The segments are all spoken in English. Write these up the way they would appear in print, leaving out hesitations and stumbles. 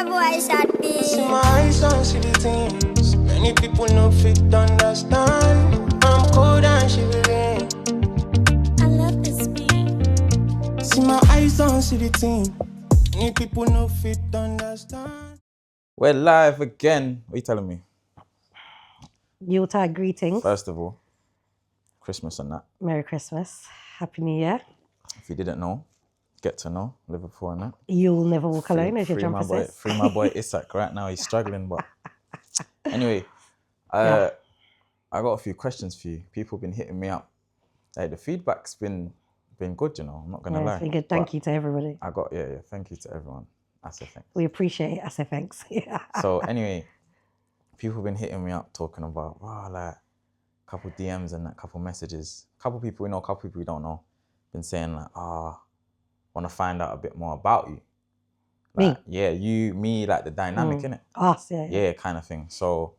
voice at me. See my eyes on see the things many people no fit understand. I'm cold and shivering. I love this beat. See my eyes on see the things many people no fit understand. We're live again. What are you telling me? Yuletide greetings. First of all, Christmas and that. Merry Christmas. Happy New Year. If you didn't know, get to know Liverpool and that. You'll never walk alone, as your Free jumper says. Free my boy Isak right now. He's struggling, but anyway, Yeah. I got a few questions for you. People have been hitting me up. Hey, the feedback's been good, you know. I'm not gonna Yeah, lie. it's been good. Thank you to everybody. I got thank you to everyone. I say thanks. We appreciate it. I say thanks. Yeah. So anyway, people have been hitting me up talking about like a couple DMs and a couple messages. Couple people we know, couple people we don't know. Been saying like, want to find out a bit more about you. Like, Me? Yeah, me, like the dynamic, innit? Us, yeah. Yeah, kind of thing. So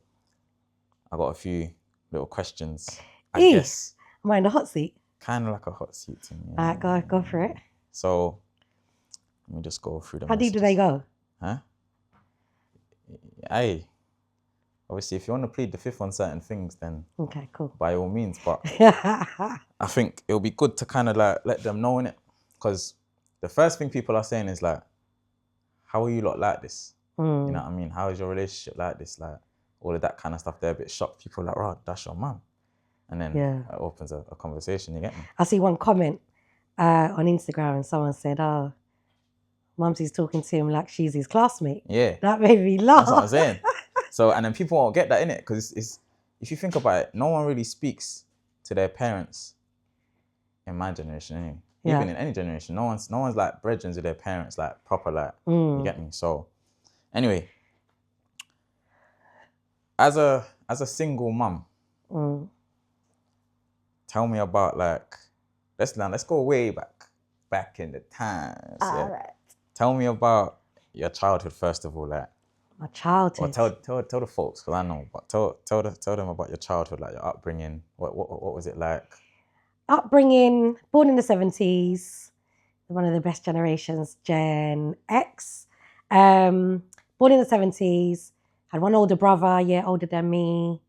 I got a few little questions. I Eee. guess Am I in the hot seat? kind of like a hot seat to me. All right, go for it. So let me just go through them. How deep do they go? Huh? Hey, obviously, if you want to plead the fifth on certain things, then Okay, cool. by all means. But I think it'll be good to kind of like let them know in it, because the first thing people are saying is like, "How are you lot like this?" You know what I mean? How is your relationship like this? Like all of that kind of stuff. They're a bit shocked. People are like, "Oh, that's your mum," and then it opens a conversation. You get me? I see one comment on Instagram and someone said, "Oh, Mumsy's talking to him like she's his classmate." Yeah, That made me laugh. that's what I'm saying. So and then people won't get that in it, because it's if you think about it, no one really speaks to their parents in my generation anyway. Yeah. Even in any generation, no one's like brethren with their parents, like proper, like you get me. So anyway, as a single mum, tell me about like let's go way back in the times. All right. Tell me about your childhood first of all, like. My childhood. Or tell the folks, because I know, but tell them about your childhood, like your upbringing. What was it like? Upbringing, born in the 70s, one of the best generations, Gen X. Born in the 70s, had one older brother, a year older than me.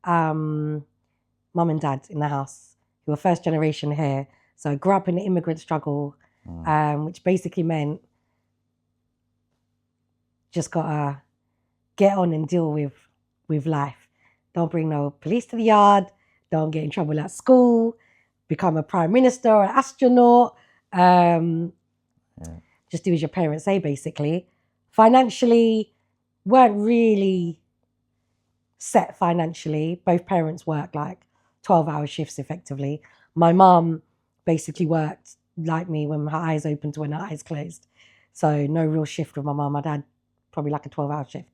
Mum and dad in the house, who were first generation here. So I grew up in the immigrant struggle, which basically meant just gotta get on and deal with life. Don't bring no police to the yard. Don't get in trouble at school. Become a prime minister or an astronaut. Just do as your parents say, basically. Financially, weren't really set financially. Both parents worked like 12-hour shifts effectively. My mum basically worked like me when her eyes opened to when her eyes closed. So no real shift with my mum. My dad, probably like a 12-hour shift.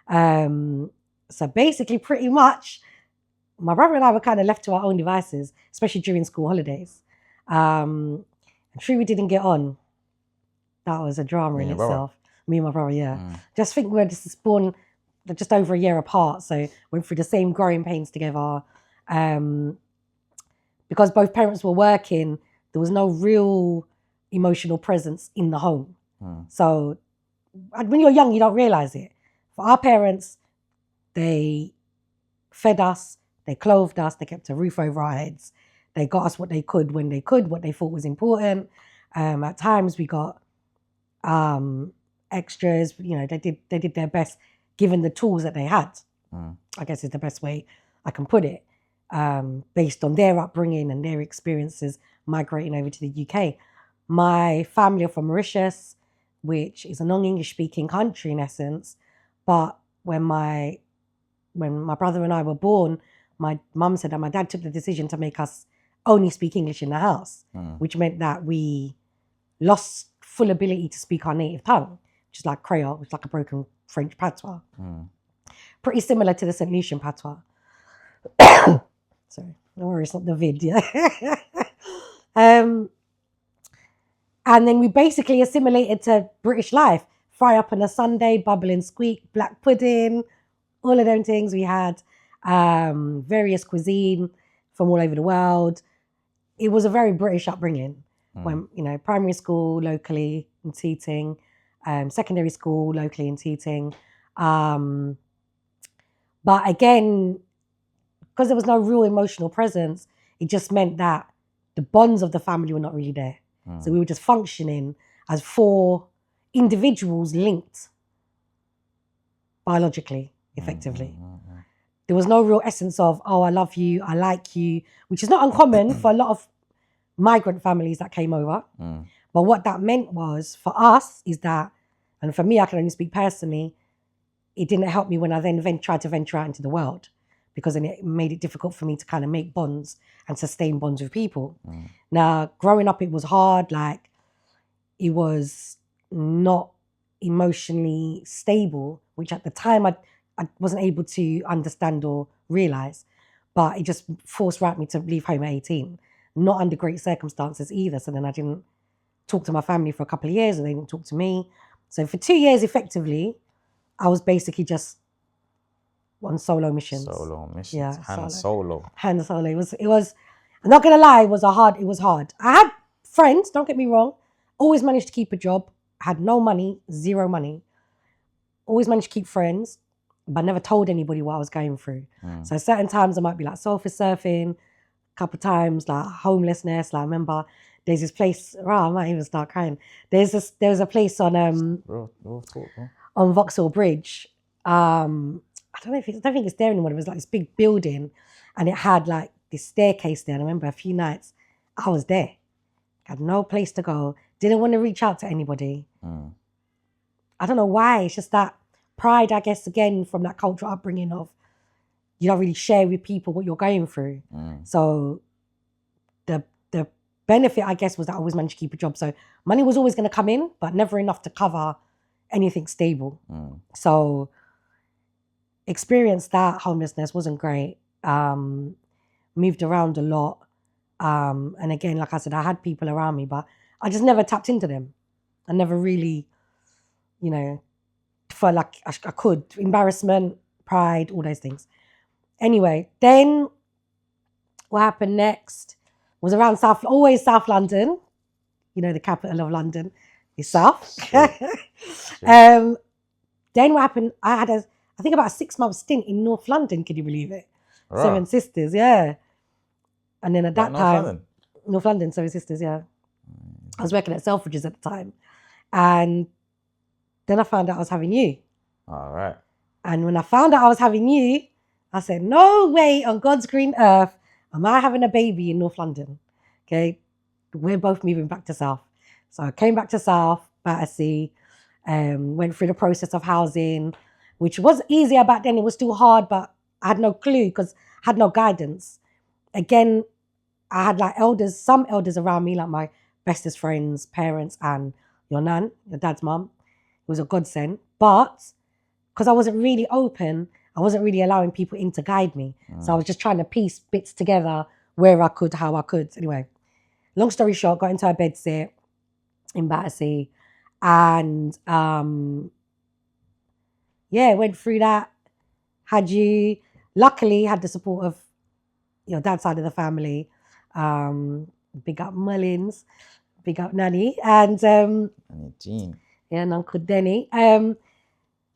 So basically, pretty much, my brother and I were kind of left to our own devices, especially during school holidays. I'm sure we didn't get on. That was a drama in itself. Me and my brother, yeah. Just think we're just born just over a year apart, so went through the same growing pains together. Because both parents were working, there was no real emotional presence in the home. So when you're young, you don't realize it. For our parents, they fed us, they clothed us, they kept a roof over our heads. They got us what they could when they could, what they thought was important. At times we got extras. You know, they did their best given the tools that they had. I guess is the best way I can put it, based on their upbringing and their experiences migrating over to the UK. My family are from Mauritius, which is a non-English speaking country in essence. But when my brother and I were born, my mum said that my dad took the decision to make us only speak English in the house, which meant that we lost full ability to speak our native tongue, which is like Creole, which is like a broken French patois. Pretty similar to the St. Lucian patois. Sorry, don't worry, it's not the vid, yeah. And then we basically assimilated to British life. Fry up on a Sunday, bubble and squeak, black pudding, all of them things. We had various cuisine from all over the world. It was a very British upbringing. When, you know, primary school locally in Teeting, secondary school locally in Teeting. But again, because there was no real emotional presence, it just meant that the bonds of the family were not really there. So we were just functioning as 4 individuals linked biologically, effectively. There was no real essence of, oh, I love you, I like you, which is not uncommon for a lot of migrant families that came over. But what that meant was, for us, is that, and for me, I can only speak personally, it didn't help me when I then tried to venture out into the world, because then it made it difficult for me to kind of make bonds and sustain bonds with people. Now, growing up, it was hard. Like, it was not emotionally stable, which at the time I wasn't able to understand or realize. But it just forced me to leave home at 18, not under great circumstances either. So then I didn't talk to my family for a couple of years, and they didn't talk to me. So for 2 years, effectively, I was basically just on solo missions. Solo missions. Yeah, Han Solo. Han Solo. It was. I'm not gonna lie. It was hard. I had friends. Don't get me wrong. Always managed to keep a job. Had no money, 0 money. Always managed to keep friends, but never told anybody what I was going through. So certain times I might be like surface surfing. A couple of times like homelessness. Like I remember there's this place. I might even start crying. There's a place on Real talk, bro. on Vauxhall Bridge. I don't think it's there anymore. It was like this big building, and it had like this staircase there. And I remember a few nights I was there. Had no place to go. Didn't want to reach out to anybody. I don't know why. It's just that pride, I guess, again, from that cultural upbringing of you don't really share with people what you're going through. So the benefit, I guess, was that I always managed to keep a job. So money was always going to come in, but never enough to cover anything stable. So experienced that homelessness, wasn't great. Moved around a lot. And again, like I said, I had people around me, but I just never tapped into them. I never really, felt like I could. Embarrassment, pride, all those things. Anyway, then what happened next was around always South London. The capital of London is South. Then what happened, I had I think about a 6-month stint in North London, can you believe it? Right. 7 Sisters, yeah. And then at that time, North London? North London, 7 Sisters, yeah. I was working at Selfridges at the time. And then I found out I was having you. All right. And when I found out I was having you, I said, no way on God's green earth am I having a baby in North London. Okay, we're both moving back to South. So I came back to South, Battersea, went through the process of housing, which was easier back then. It was still hard, but I had no clue because I had no guidance. Again, I had like some elders around me, like my bestest friends, parents, and your nan, your dad's mum. It was a godsend. But because I wasn't really open, I wasn't really allowing people in to guide me. So I was just trying to piece bits together where I could, how I could. Anyway, long story short, got into a bedsit in Battersea and went through that. Luckily had the support of your dad's side of the family. Big up Mullins, big up Nanny, and Jean. and Uncle Denny.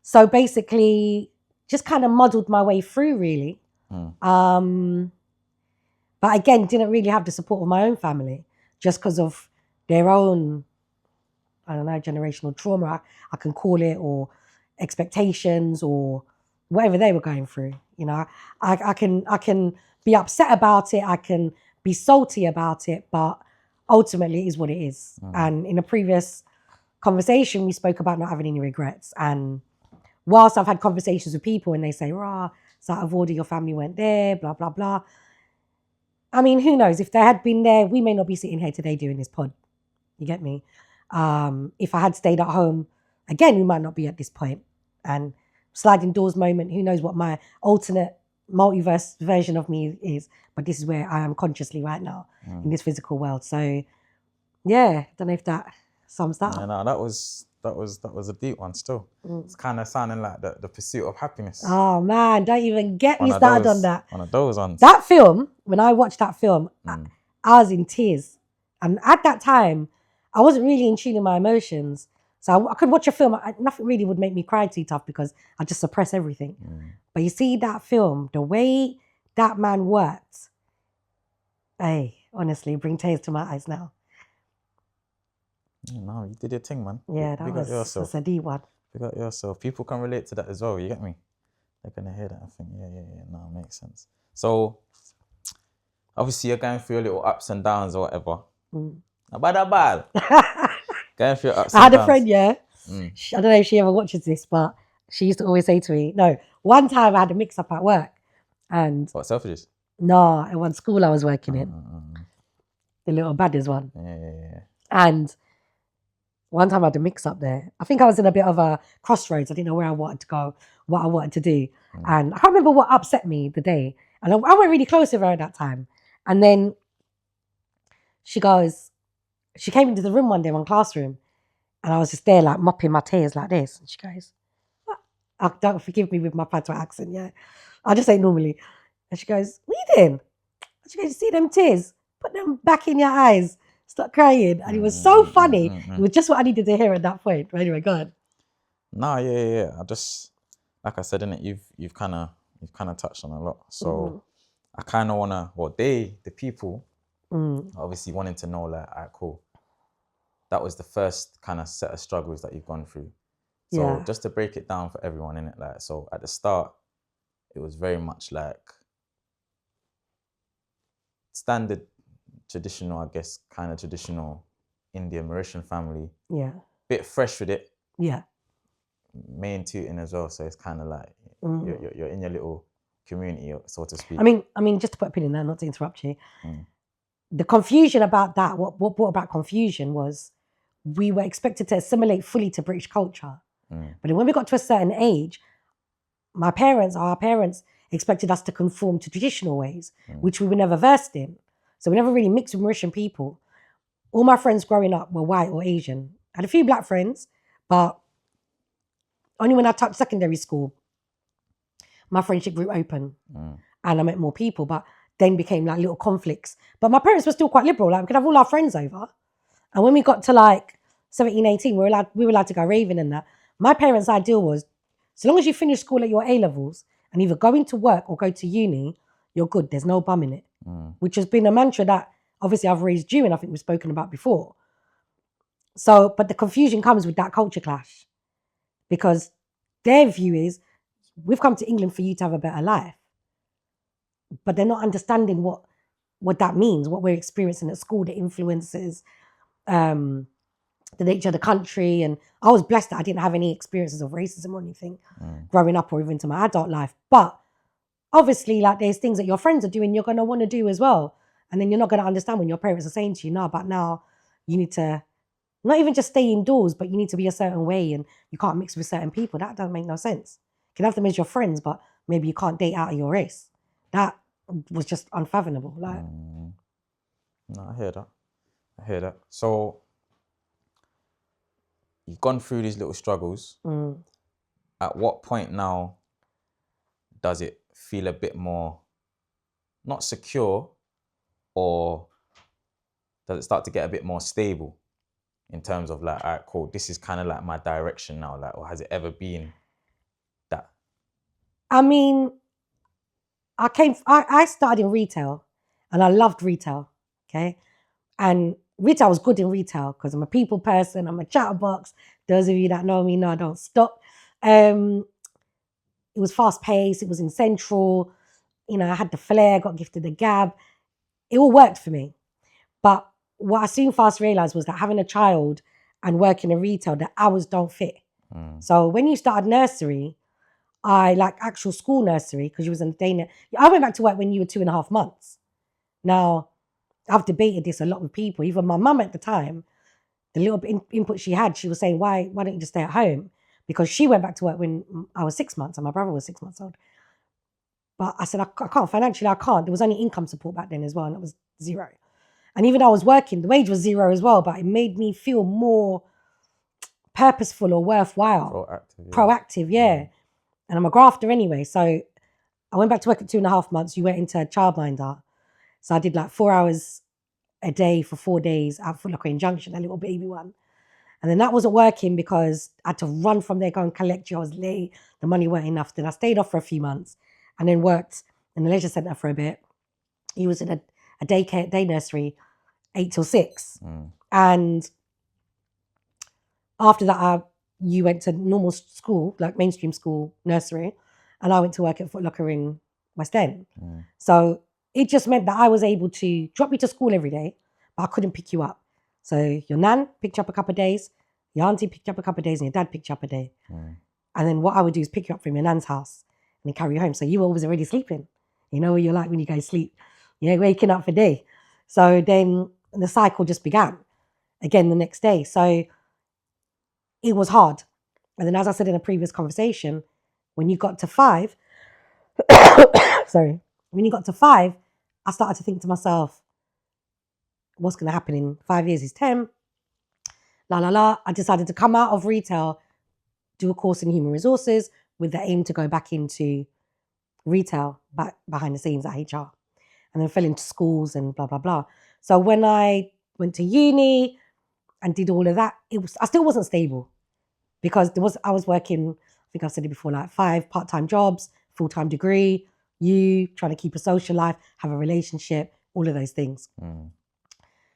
So basically, just kind of muddled my way through, really. But again, didn't really have the support of my own family, just because of their own, I don't know, generational trauma, I can call it, or expectations, or whatever they were going through. I can be upset about it, I can be salty about it, but ultimately it is what it is. And in a previous conversation, we spoke about not having any regrets. And whilst I've had conversations with people and they say, it's out of order, your family went there, blah, blah, blah. I mean, who knows? If they had been there, we may not be sitting here today doing this pod. You get me? If I had stayed at home, again, we might not be at this point. And sliding doors moment, who knows what my alternate multiverse version of me is. But this is where I am consciously right now in this physical world. So, yeah, don't know if that sums that up. No, that was a deep one still. It's kind of sounding like the pursuit of happiness. Oh man, don't even get me started on that. One of those ones. That film, when I watched that film, I was in tears. And at that time, I wasn't really in tune with my emotions. So I could watch a film. Nothing really would make me cry too tough because I just suppress everything. But you see that film, the way that man worked, hey, honestly, bring tears to my eyes now. No, you did your thing, man. Yeah, that Big up yourself. that's a deep one. Big up yourself. People can relate to that as well. You get me? They're gonna hear that. I think, yeah. No, it makes sense. So, obviously, you're going through your little ups and downs or whatever. Bad. Going through your ups I and had downs. a friend, yeah. I don't know if she ever watches this, but she used to always say to me, no, one time I had a mix up at work and What, Selfridges? no, at one school I was working in, the little baddies one. Yeah. And one time I had a mix up there. I think I was in a bit of a crossroads. I didn't know where I wanted to go, what I wanted to do. And I can't remember what upset me the day. And I went really close with her at that time. And then she came into the room one day, one classroom, and I was just there like mopping my tears like this. And she goes, what? Don't forgive me with my patois accent, yeah. I'll just say normally. And she goes, what are you doing? And she goes, you see them tears? Put them back in your eyes. Start crying. And it was so funny. It was just what I needed to hear at that point. But anyway, go on. No, yeah. I just, like I said, innit, you've kind of touched on a lot. So I kind of wanna, the people, obviously wanting to know, like, alright, cool. That was the first kind of set of struggles that you've gone through. So just to break it down for everyone, innit, like, so at the start, it was very much like standard, traditional, I guess, kind of traditional Indian Mauritian family. Yeah. Bit fresh with it. Yeah. Main tutoring as well, so it's kind of like you're in your little community, so to speak. I mean, just to put a pin in there, not to interrupt you. The confusion about that, what brought about confusion was we were expected to assimilate fully to British culture. But then when we got to a certain age, our parents expected us to conform to traditional ways, which we were never versed in. So we never really mixed with Mauritian people. All my friends growing up were white or Asian. I had a few black friends, but only when I touched secondary school, my friendship grew open and I met more people, but then became like little conflicts. But my parents were still quite liberal. Like we could have all our friends over. And when we got to like 17, 18, we were allowed to go raving and that. My parents' ideal was, so long as you finish school at your A-levels and either go into work or go to uni, you're good. There's no bum in it. Which has been a mantra that obviously I've raised you and I think we've spoken about before. So, but the confusion comes with that culture clash because their view is, we've come to England for you to have a better life. But they're not understanding what that means, what we're experiencing at school, the influences, the nature of the country. And I was blessed that I didn't have any experiences of racism or anything growing up or even into my adult life. But obviously, like there's things that your friends are doing, you're going to want to do as well. And then you're not going to understand when your parents are saying to you, no, but now you need to not even just stay indoors, but you need to be a certain way and you can't mix with certain people. That doesn't make no sense. You can have them as your friends, but maybe you can't date out of your race. That was just unfathomable. Like, no, I hear that. So you've gone through these little struggles. At what point now does it feel a bit more not secure, or does it start to get a bit more stable in terms of like, all right, cool, this is kind of like my direction now, like, or has it ever been that? I mean, I started in retail and I loved retail, okay? And retail was good in retail because I'm a people person, I'm a chatterbox. Those of you that know me know I don't stop. It was fast paced, it was in Central, you know, I had the flair, got gifted the gab. It all worked for me. But what I soon fast realized was that having a child and working in retail, the hours don't fit. So when you started nursery, I like actual school nursery because you was in the day. I went back to work when you were 2.5 months. Now, I've debated this a lot with people. Even my mum at the time, the little bit input she had, she was saying, why don't you just stay at home? Because she went back to work when I was 6 months and my brother was 6 months old. But I said, I can't. Financially, I can't. There was only income support back then as well, and it was zero. And even though I was working, the wage was zero as well, but it made me feel more purposeful or worthwhile. Proactive, yeah. And I'm a grafter anyway. So I went back to work at 2.5 months. You went into childminder. So I did like 4 hours a day for 4 days at Foot Locker in Junction, a little baby one. And then that wasn't working because I had to run from there, go and collect you. I was late. The money weren't enough. Then I stayed off for a few months and then worked in the leisure centre for a bit. He was in a day nursery, 8 till 6. And after that, you went to normal school, like mainstream school, nursery. And I went to work at Foot Locker in West End. So it just meant that I was able to drop you to school every day, but I couldn't pick you up. So your nan picked you up a couple of days, your auntie picked you up a couple of days, and your dad picked you up a day. And then what I would do is pick you up from your nan's house and then carry you home. So you were always already sleeping. You know what you're like when you go to sleep. You're waking up for day. So then the cycle just began again the next day. So it was hard. And then as I said in a previous conversation, when you got to 5, when you got to 5, I started to think to myself, what's going to happen in 5 years is 10. I decided to come out of retail, do a course in human resources with the aim to go back into retail, back behind the scenes at HR, and then fell into schools and blah, blah, blah. So when I went to uni and did all of that, I still wasn't stable because I was working, I think I've said it before, like 5 part-time jobs, full-time degree, trying to keep a social life, have a relationship, all of those things.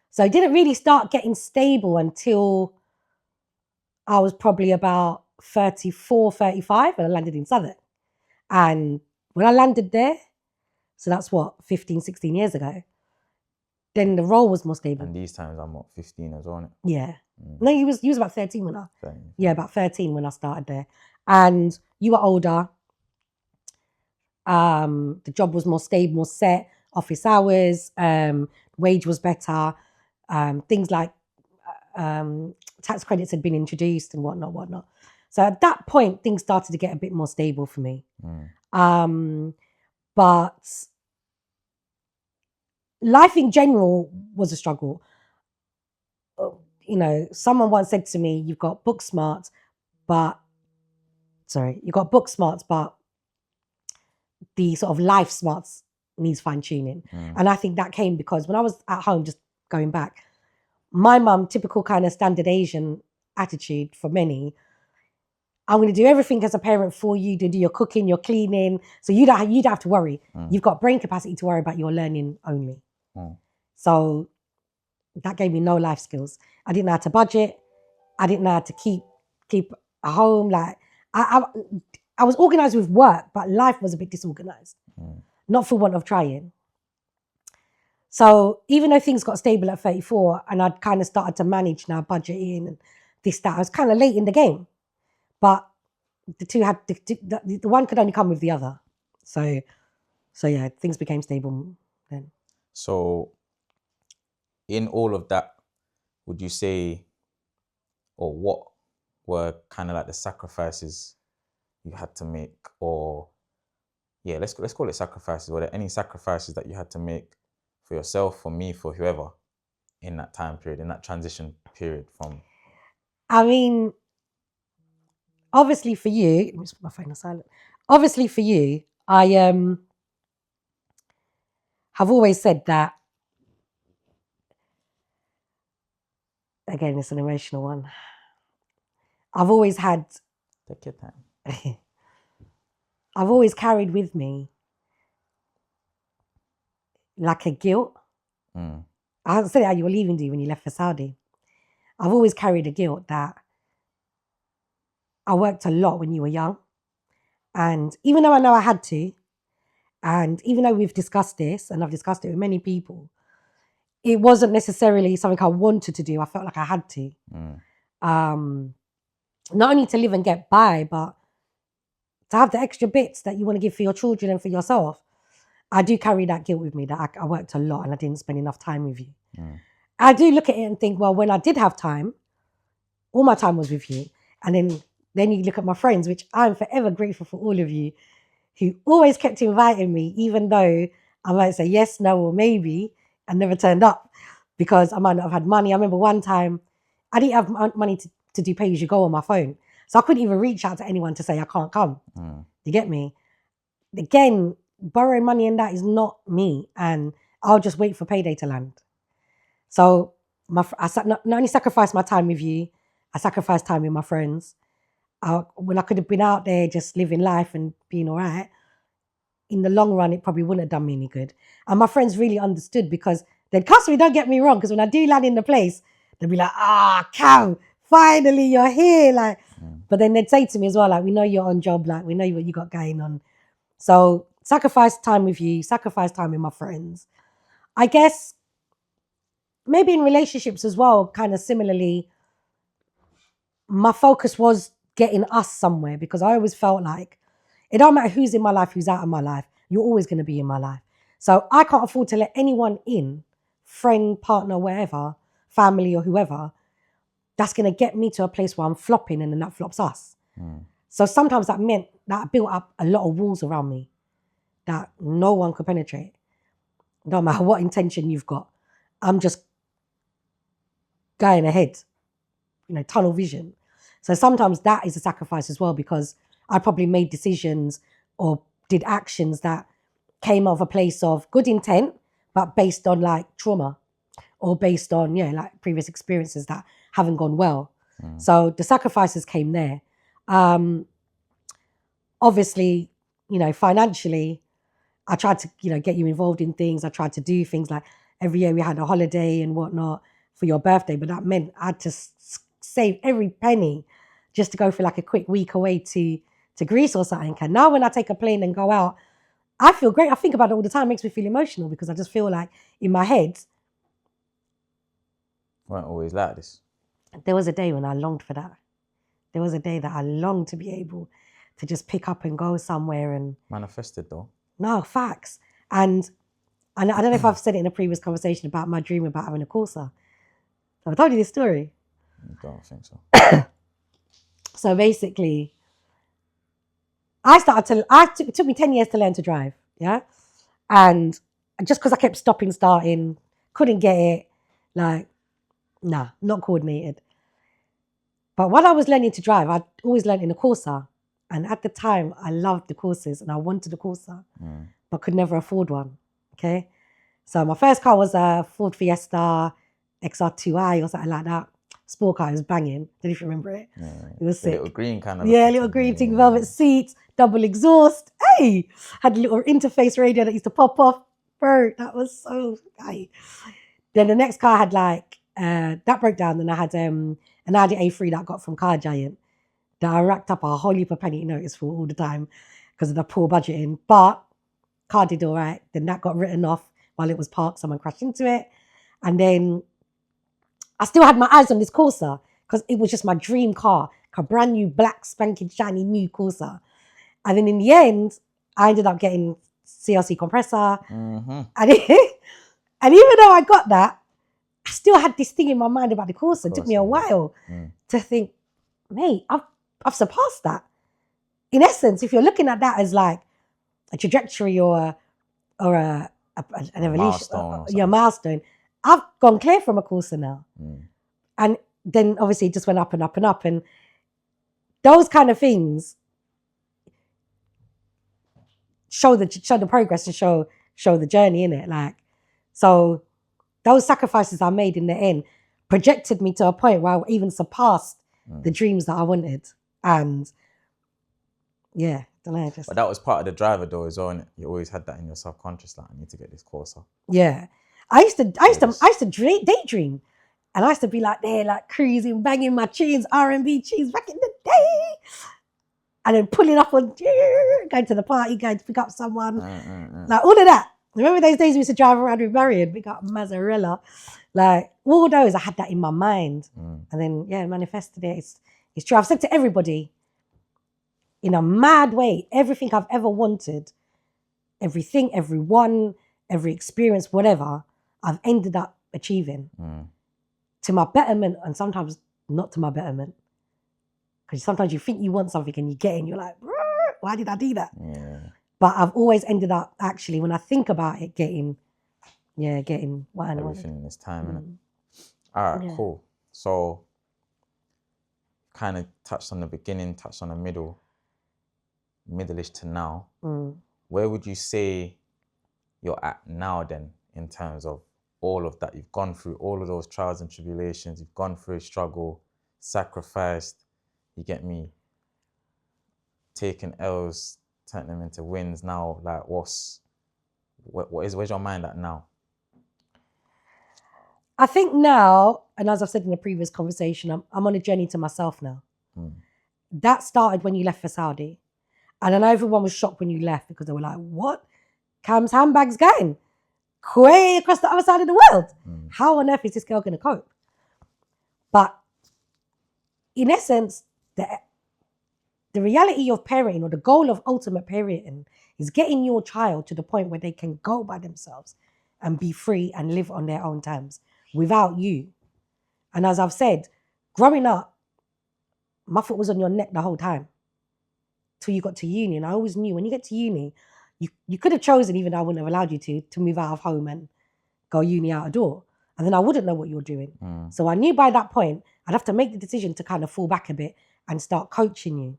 So I didn't really start getting stable until I was probably about 34, 35, and I landed in Southwark. And when I landed there, so that's what, 15, 16 years ago, then the role was more stable. And these times I'm what, 15 as well, isn't it? Yeah. No, he was about 13 when about 13 when I started there. And you were older. The job was more stable, more set, office hours, wage was better. Things like tax credits had been introduced and whatnot. So at that point, things started to get a bit more stable for me. But life in general was a struggle. You know, someone once said to me, you've got book smarts, but the sort of life smarts needs fine tuning. And I think that came because when I was at home, just going back, my mum, typical kind of standard Asian attitude for many, I'm going to do everything as a parent for you, to do your cooking, your cleaning. So you don't have to worry. You've got brain capacity to worry about your learning only. So that gave me no life skills. I didn't know how to budget. I didn't know how to keep a home. Like I was organized with work, but life was a bit disorganized. Not for want of trying. So even though things got stable at 34 and I'd kind of started to manage now budgeting and this, that, I was kind of late in the game. But the two had, the one could only come with the other. So yeah, things became stable then. So in all of that, would you say, or what were kind of like the sacrifices you had to make? Or yeah, let's call it sacrifices. Were there any sacrifices that you had to make for yourself, for me, for whoever in that time period, in that transition period from? I mean, obviously for you, let me just put my phone on silent. Obviously for you, I have always said that, again, it's an emotional one. I've always had, Take your time. I've always carried with me like a guilt. I said how you were leaving, when you left for Saudi. I've always carried a guilt that I worked a lot when you were young. And even though I know I had to, and even though we've discussed this, and I've discussed it with many people, it wasn't necessarily something I wanted to do. I felt like I had to. Not only to live and get by, but to have the extra bits that you want to give for your children and for yourself. I do carry that guilt with me that I worked a lot and I didn't spend enough time with you. I do look at it and think, well, when I did have time, all my time was with you. And then you look at my friends, which I'm forever grateful for all of you, who always kept inviting me, even though I might say yes, no, or maybe, and never turned up because I might not have had money. I remember one time I didn't have money to do pay as you go on my phone. So I couldn't even reach out to anyone to say I can't come. You get me? Again, borrowing money and that is not me. And I'll just wait for payday to land. So I not only sacrificed my time with you, I sacrificed time with my friends. When I could have been out there just living life and being all right, in the long run, it probably wouldn't have done me any good. And my friends really understood because they'd cuss me, don't get me wrong, because when I do land in the place, they'd be like, cow, finally you're here. Like, but then they'd say to me as well, like, we know you're on job, like, we know what you got going on. So sacrifice time with you, sacrifice time with my friends. I guess maybe in relationships as well, kind of similarly, my focus was getting us somewhere because I always felt like it don't matter who's in my life, who's out of my life, you're always going to be in my life. So I can't afford to let anyone in, friend, partner, wherever, family or whoever, that's going to get me to a place where I'm flopping and then that flops us. So sometimes that meant that I built up a lot of walls around me that no one could penetrate. No matter what intention you've got. I'm just going ahead, tunnel vision. So sometimes that is a sacrifice as well because I probably made decisions or did actions that came of a place of good intent, but based on like trauma or based on, like previous experiences that haven't gone well. So the sacrifices came there. Obviously, financially, I tried to, get you involved in things. I tried to do things like every year we had a holiday and whatnot for your birthday, but that meant I had to save every penny just to go for like a quick week away to Greece or something. And now when I take a plane and go out, I feel great. I think about it all the time. It makes me feel emotional because I just feel like in my head. Weren't always like this. There was a day when I longed for that. There was a day that I longed to be able to just pick up and go somewhere and... Manifested though. No, facts. And I don't know if I've said it in a previous conversation about my dream about having a Corsa. So I told you this story. I don't think so. So basically, it took me 10 years to learn to drive, yeah? And just because I kept stopping, starting, couldn't get it, like, nah, not coordinated. But while I was learning to drive, I'd always learned in a Corsa. And at the time, I loved the Corsas and I wanted a Corsa, but could never afford one, okay? So my first car was a Ford Fiesta XR2i or something like that. Sport car, it was banging. Don't if you remember it. Yeah, it was sick. Little green kind of. Yeah, little green thing, velvet seats, double exhaust. Hey, had a little interface radio that used to pop off. Bro, that was so high. Then the next car had like, that broke down. Then I had an Audi A3 that I got from Car Giant that I racked up a whole heap of penny notice for all the time because of the poor budgeting. But car did all right. Then that got written off while it was parked. Someone crashed into it. And then I still had my eyes on this Corsa because it was just my dream car, a brand new black spanking shiny new Corsa. And then in the end, I ended up getting CLC compressor. And even though I got that, I still had this thing in my mind about the Corsa. It took me a while to think, mate, I've surpassed that. In essence, if you're looking at that as like a trajectory or an evolution, milestone, I've gone clear from a Corsa now. And then obviously it just went up and up and up. And those kind of things show the progress and show the journey in it. Like, so those sacrifices I made in the end projected me to a point where I even surpassed the dreams that I wanted. And yeah, I don't know. But that was part of the driver though as well, innit? You always had that in your subconscious, like I need to get this Corsa. Yeah. I used to daydream. And I used to be like there, like cruising, banging my tunes, R&B tunes back in the day. And then pulling up on, going to the party, going to pick up someone. Like all of that. Remember those days we used to drive around with Marion, pick up Mazzarella. Like all those, I had that in my mind. And then, manifested it. It's true. I've said to everybody, in a mad way, everything I've ever wanted, everything, everyone, every experience, whatever, I've ended up achieving. To my betterment and sometimes not to my betterment. Because sometimes you think you want something and you get it and you're like, why did I do that? Yeah. But I've always ended up actually, when I think about it, getting what I want. Everything in this time, innit? All right, cool. So, kind of touched on the beginning, touched on the middle-ish to now. Where would you say you're at now then, in terms of all of that you've gone through, all of those trials and tribulations, you've gone through a struggle, sacrificed, you get me, taking L's, turning them into wins now. Like, where's your mind at now? I think now, and as I've said in the previous conversation, I'm on a journey to myself now. That started when you left for Saudi. And I know everyone was shocked when you left because they were like, what? Cam's handbag's going way across the other side of the world. How on earth is this girl going to cope? But in essence, the reality of parenting, or the goal of ultimate parenting, is getting your child to the point where they can go by themselves and be free and live on their own terms without you. And as I've said, growing up, my foot was on your neck the whole time till you got to uni. And I always knew when you get to uni, you could have chosen, even though I wouldn't have allowed you to move out of home and go uni out a door. And then I wouldn't know what you're doing. So I knew by that point, I'd have to make the decision to kind of fall back a bit and start coaching you.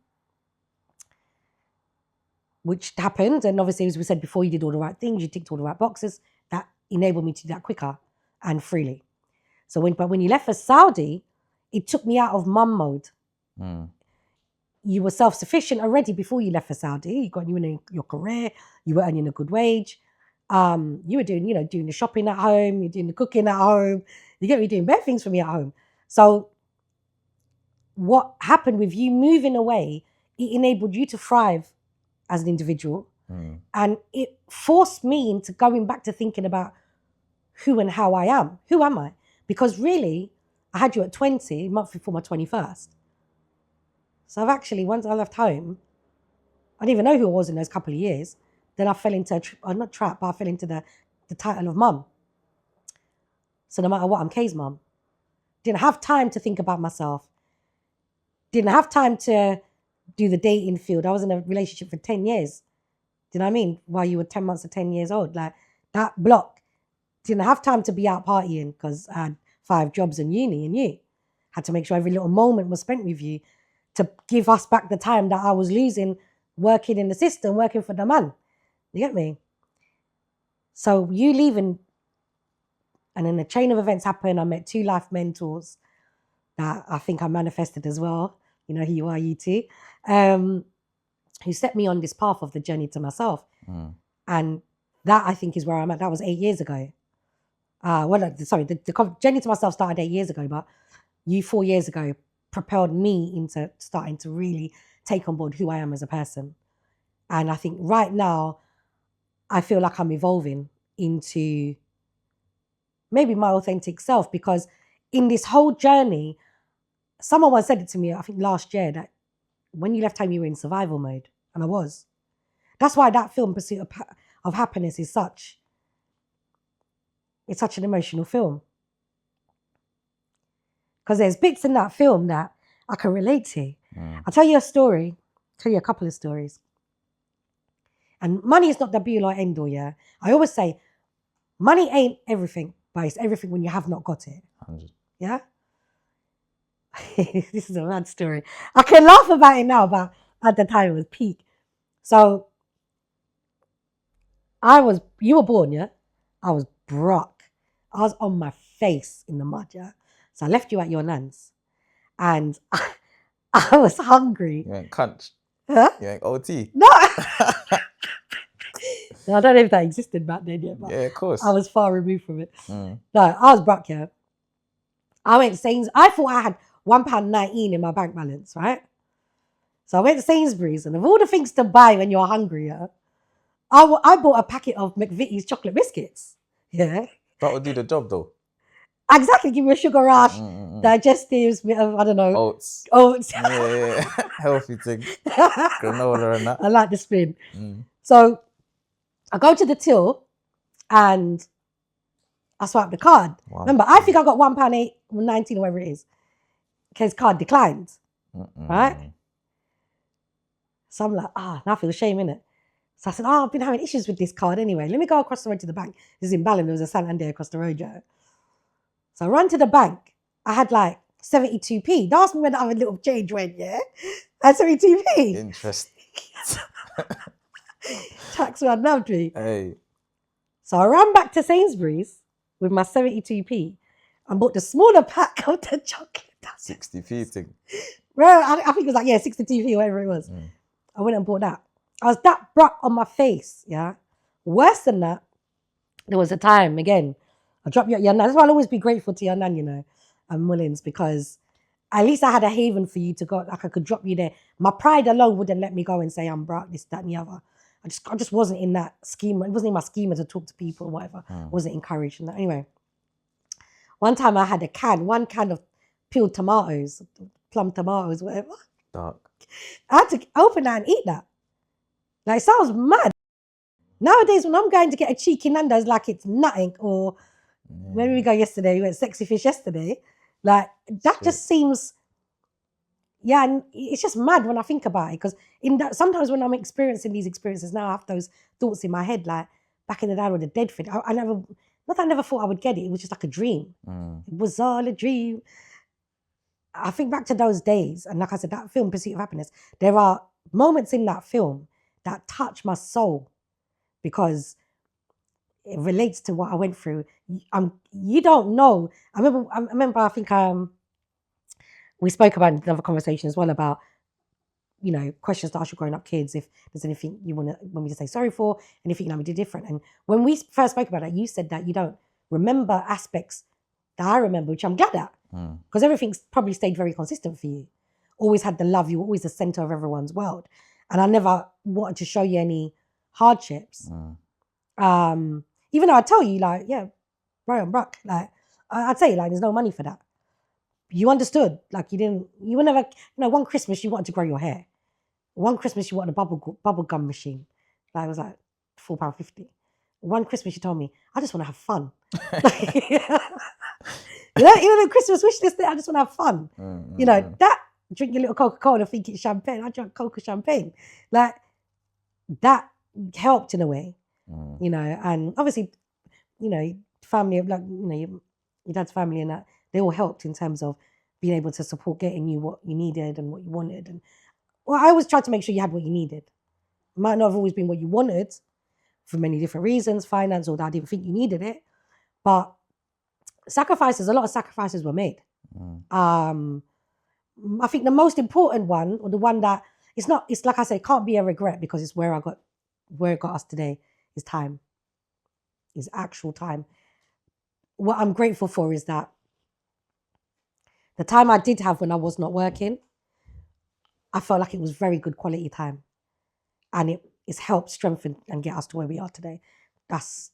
Which happened. And obviously, as we said before, you did all the right things. You ticked all the right boxes. That enabled me to do that quicker and freely. So when you left for Saudi, it took me out of mum mode. You were self-sufficient already before you left for Saudi. You were in your career. You were earning a good wage. You were doing the shopping at home. You're doing the cooking at home. You get me doing better things for me at home. So what happened with you moving away, it enabled you to thrive as an individual. And it forced me into going back to thinking about who and how I am. Who am I? Because really, I had you at 20, a month before my 21st. So I've actually, once I left home, I didn't even know who I was in those couple of years. Then I fell into, not trap, but I fell into the title of mum. So no matter what, I'm Kay's mum. Didn't have time to think about myself. Didn't have time to do the dating field. I was in a relationship for 10 years. Do you know what I mean? While you were 10 months or 10 years old. Like, that block. Didn't have time to be out partying because I had 5 jobs in uni and you. Had to make sure every little moment was spent with you to give us back the time that I was losing working in the system, working for the man. You get me? So you leaving, and then a chain of events happened. I met 2 life mentors that I think I manifested as well. You know who you are, you two. Who set me on this path of the journey to myself. And that, I think, is where I'm at. That was 8 years ago. The journey to myself started 8 years ago, but you 4 years ago propelled me into starting to really take on board who I am as a person. And I think right now, I feel like I'm evolving into maybe my authentic self, because in this whole journey, someone once said it to me, I think last year, that when you left home, you were in survival mode. And I was. That's why that film, Pursuit of Happiness, is such an emotional film. Because there's bits in that film that I can relate to. I'll tell you a story, tell you a couple of stories. And money is not the be-all or end-all, yeah? I always say, money ain't everything, but it's everything when you have not got it. 100. Yeah? This is a mad story. I can laugh about it now, but at the time it was peak. So, you were born, yeah? I was broke. I was on my face in the mud, yeah? So I left you at your nan's. And I was hungry. You ain't cunched. Huh? You ain't OT. No. No, I don't know if that existed back then yet, but Yeah, of course. I was far removed from it. No, I was broke, yeah. I went to Sainsbury's. I thought I had £1.19 in my bank balance, right? So I went to Sainsbury's, and of all the things to buy when you're hungry, yeah, I bought a packet of McVitie's chocolate biscuits. Yeah. That would do the job, though. Exactly. Give me a sugar rush, digestives, bit of, I don't know. Oats. Yeah. Healthy thing. Granola and that. I like the spin. So I go to the till and I swipe the card. Wow. Remember, I think I got £1.19 or whatever it is. His card declined. Right? So I'm like, now I feel shame, innit? So I said, I've been having issues with this card anyway. Let me go across the road to the bank. This is in Ballon. There was a Santander across the road, yeah. So I run to the bank. I had like 72p. Don't ask me where the other little change went, yeah? I had 72p. Interesting. Taxman loved me. Hey. So I ran back to Sainsbury's with my 72p and bought the smaller pack of the chocolate 60p thing. Bro, I think it was like, 62p or whatever it was. I went and bought that. I was that brought on my face, yeah. Worse than that, there was a time, again, I dropped you at your nan. That's why I'll always be grateful to your nan, you know, and Mullins, because at least I had a haven for you to go, like I could drop you there. My pride alone wouldn't let me go and say I'm brought this, that, and the other. I just wasn't in that schema. It wasn't in my schema to talk to people or whatever. I wasn't encouraged in that. Anyway, one time I had one can of peeled tomatoes, plum tomatoes, whatever. Dark. I had to open that and eat that. Like, it sounds mad. Nowadays, when I'm going to get a cheeky Nando's, like it's nothing, or where did we go yesterday? We went Sexy Fish yesterday. Like, that just seems, and it's just mad when I think about it, because sometimes when I'm experiencing these experiences now, I have those thoughts in my head, like back in the day with the dead thing. I never thought I would get it. It was just like a dream. It was all a dream. I think back to those days, and like I said, that film, Pursuit of Happiness, there are moments in that film that touch my soul because it relates to what I went through. You don't know. I remember, I think we spoke about in another conversation as well about, you know, questions to ask your grown-up kids, if there's anything you want me to say sorry for, anything that we did different. And when we first spoke about it, you said that you don't remember aspects that I remember, which I'm glad at, because everything's probably stayed very consistent for you. Always had the love. You were always the center of everyone's world. And I never wanted to show you any hardships. Even though I tell you, like, bro, I'm broke. Like, I'd say, like, there's no money for that. You understood. Like, you were never, one Christmas you wanted to grow your hair. One Christmas you wanted a bubble gum machine. Like, it was like £4.50. One Christmas you told me, I just want to have fun. The Christmas wish list, I just want to have fun. That, drink your little Coca-Cola, think it's champagne. I drank Coca champagne. Like, that helped in a way, and obviously, family, like, your dad's family and that, they all helped in terms of being able to support getting you what you needed and what you wanted. And I always tried to make sure you had what you needed. It might not have always been what you wanted for many different reasons, finance, or that I didn't think you needed it. But a lot of sacrifices were made. I think the most important one, or the one that it's like I say, it can't be a regret because it's where it got us today, is time. Is actual time. What I'm grateful for is that the time I did have when I was not working, I felt like it was very good quality time. And it's helped strengthen and get us to where we are today. That's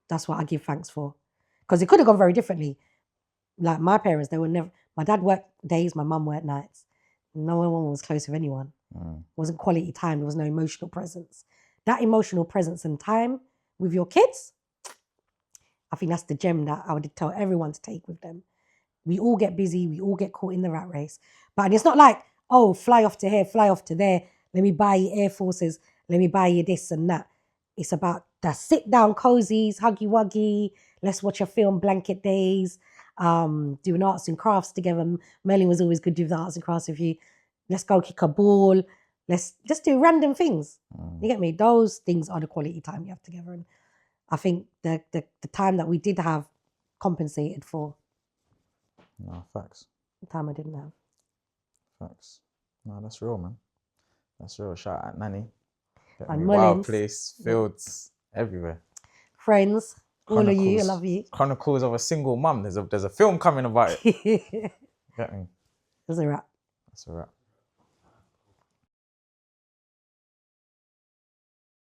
what I give thanks for. Because it could have gone very differently. Like my parents, my dad worked days, my mum worked nights. No one was close with anyone. It wasn't quality time. There was no emotional presence. That emotional presence and time with your kids, I think that's the gem that I would tell everyone to take with them. We all get busy. We all get caught in the rat race. But it's not like, oh, fly off to here, fly off to there. Let me buy you Air Forces. Let me buy you this and that. It's about the sit-down cozies, huggy-wuggy. Let's watch a film, blanket days. Doing arts and crafts together. Merlin was always good doing the arts and crafts with you. Let's go kick a ball. Let's just do random things. You get me? Those things are the quality time you have together. And I think the time that we did have compensated for. No, facts. The time I didn't have. Facts. No, that's real, man. That's real. Shout out Nanny. And Wild Mullins. place, fields, everywhere. Friends, all of you, I love you. Chronicles of a Single Mum. There's a film coming about it. Get me? That's a wrap. That's a wrap.